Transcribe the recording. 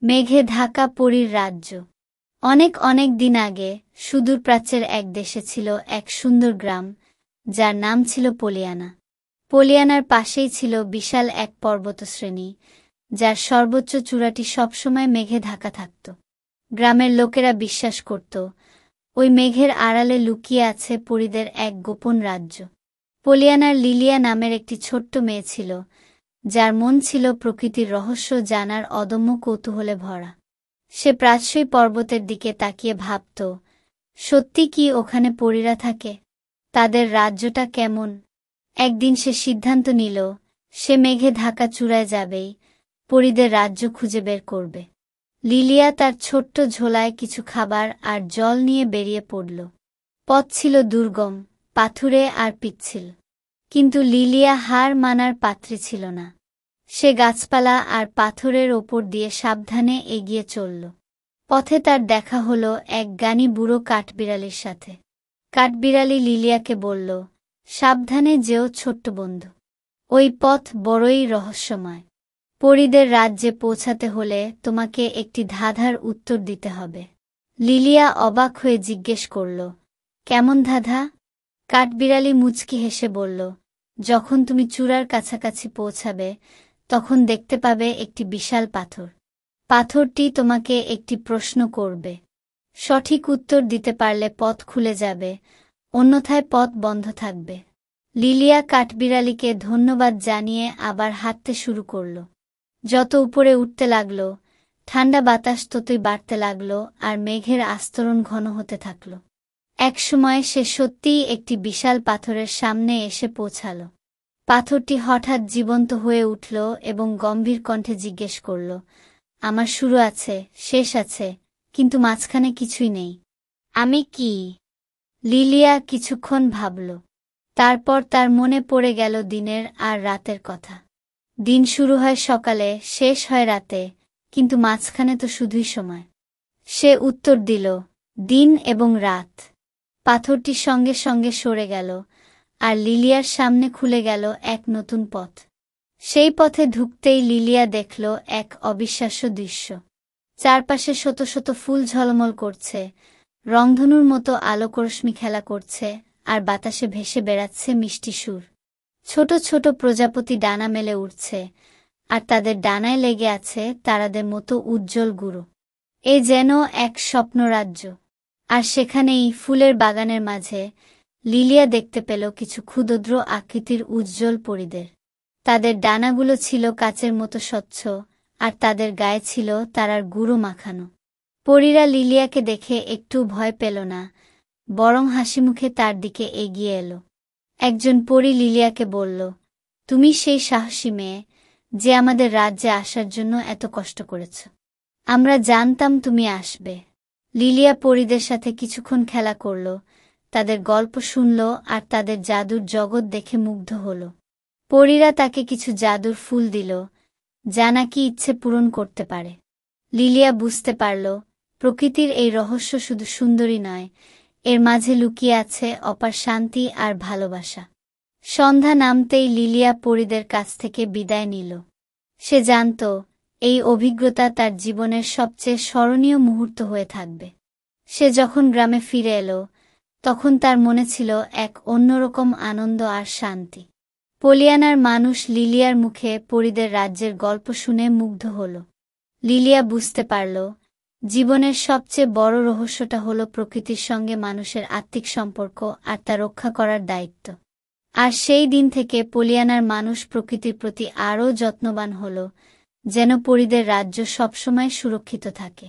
মেঘে ঢাকা পরীর রাজ্য। অনেক অনেক দিন আগে সুদূর প্রাচ্যের এক দেশে ছিল এক সুন্দর গ্রাম, যার নাম ছিল পলিয়ানা। পলিয়ানার পাশেই ছিল বিশাল এক পর্বতশ্রেণী, যার সর্বোচ্চ চূড়াটি সবসময় মেঘে ঢাকা থাকত। গ্রামের লোকেরা বিশ্বাস করত, ওই মেঘের আড়ালে লুকিয়ে আছে পরীদের এক গোপন রাজ্য। পলিয়ানার লিলিয়া নামের একটি ছোট্ট মেয়ে ছিল, যার মন ছিল প্রকৃতির রহস্য জানার অদম্য কৌতূহলে ভরা। সে প্রায়শই পর্বতের দিকে তাকিয়ে ভাবত, সত্যি কি ওখানে পরীরা থাকে? তাদের রাজ্যটা কেমন? একদিন সে সিদ্ধান্ত নিল, সে মেঘে ঢাকা চূড়ায় যাবেই, পরীদের রাজ্য খুঁজে বের করবে। লিলিয়া তার ছোট্ট ঝোলায় কিছু খাবার আর জল নিয়ে বেরিয়ে পড়ল। পথ ছিল দুর্গম, পাথুরে আর পিচ্ছিল, কিন্তু লিলিয়া হার মানার পাত্রী ছিল না। সে গাছপালা আর পাথরের ওপর দিয়ে সাবধানে এগিয়ে চলল। পথে তার দেখা হল এক জ্ঞানী বুড়ো কাঠবিড়ালির সাথে। কাঠবিড়ালি লিলিয়াকে বলল, সাবধানে যেও ছোট্ট বন্ধু, ওই পথ বড়ই রহস্যময়। পরীদের রাজ্যে পৌঁছাতে হলে তোমাকে একটি ধাঁধার উত্তর দিতে হবে। লিলিয়া অবাক হয়ে জিজ্ঞেস করল, কেমন ধাঁধা? কাঠবিড়ালি মুচকি হেসে বলল, যখন তুমি চূড়ার কাছাকাছি পৌঁছাবে, তখন দেখতে পাবে একটি বিশাল পাথর। পাথরটি তোমাকে একটি প্রশ্ন করবে। সঠিক উত্তর দিতে পারলে পথ খুলে যাবে, অন্যথায় পথ বন্ধ থাকবে। লিলিয়া কাঠবিড়ালিকে ধন্যবাদ জানিয়ে আবার হাঁটতে শুরু করল। যত উপরে উঠতে লাগল, ঠান্ডা বাতাস ততই বাড়তে লাগল আর মেঘের আস্তরণ ঘন হতে থাকল। একসময় সে সত্যিই একটি বিশাল পাথরের সামনে এসে পৌঁছাল। পাথরটি হঠাৎ জীবন্ত হয়ে উঠল এবং গম্ভীর কণ্ঠে জিজ্ঞেস করল, আমার শুরু আছে, শেষ আছে, কিন্তু মাঝখানে কিছুই নেই। আমি কি? লিলিয়া কিছুক্ষণ ভাবল। তারপর তার মনে পড়ে গেল দিনের আর রাতের কথা। দিন শুরু হয় সকালে, শেষ হয় রাতে, কিন্তু মাঝখানে তো শুধুই সময়। সে উত্তর দিল, দিন এবং রাত। পাথরটি সঙ্গে সঙ্গে সরে গেল, আর লিলিয়ার সামনে খুলে গেল এক নতুন পথ। সেই পথে ঢুকতেই লিলিয়া দেখল এক অবিশ্বাস্য দৃশ্য। চারপাশে শত শত ফুল ঝলমল করছে, রংধনুর মতো আলোকরশ্মি খেলা করছে, আর বাতাসে ভেসে বেড়াচ্ছে মিষ্টি সুর। ছোট ছোট প্রজাপতি ডানা মেলে উঠছে, আর তাদের ডানায় লেগে আছে তারাদের মতো উজ্জ্বল গুঁড়ো। এ যেন এক স্বপ্নরাজ্য। আর সেখানেই ফুলের বাগানের মাঝে লিলিয়া দেখতে পেল কিছু ক্ষুদ্র আকৃতির উজ্জ্বল পরীদের। তাদের ডানাগুলো ছিল কাচের মতো স্বচ্ছ, আর তাদের গায়ে ছিল তারার গুঁড়ো মাখানো। পরীরা লিলিয়াকে দেখে একটু ভয় পেল না, বরং হাসিমুখে তার দিকে এগিয়ে এলো। একজন পরী লিলিয়াকে বলল, তুমি সেই সাহসী মেয়ে, যে আমাদের রাজ্যে আসার জন্য এত কষ্ট করেছ। আমরা জানতাম তুমি আসবে। লিলিয়া পরীদের সাথে কিছুক্ষণ খেলা করল, তাদের গল্প শুনল আর তাদের জাদুর জগৎ দেখে মুগ্ধ হল। পরীরা তাকে কিছু জাদুর ফুল দিল, যা নাকি ইচ্ছে পূরণ করতে পারে। লিলিয়া বুঝতে পারল, প্রকৃতির এই রহস্য শুধু সুন্দরী নয়, এর মাঝে লুকিয়ে আছে অপার শান্তি আর ভালোবাসা। সন্ধ্যা নামতেই লিলিয়া পরীদের কাছ থেকে বিদায় নিল। সে জানত, এই অভিজ্ঞতা তার জীবনের সবচেয়ে স্মরণীয় মুহূর্ত হয়ে থাকবে। সে যখন গ্রামে ফিরে এলো, তখন তার মনে ছিল এক অন্যরকম আনন্দ আর শান্তি। পলিয়ানার মানুষ লিলিয়ার মুখে পরীদের রাজ্যের গল্প শুনে মুগ্ধ হল। লিলিয়া বুঝতে পারল, জীবনের সবচেয়ে বড় রহস্যটা হল প্রকৃতির সঙ্গে মানুষের আত্মিক সম্পর্ক আর তা রক্ষা করার দায়িত্ব। আর সেই দিন থেকে পলিয়ানার মানুষ প্রকৃতির প্রতি আরও যত্নবান হল, যেন পরীদের রাজ্য সবসময় সুরক্ষিত থাকে।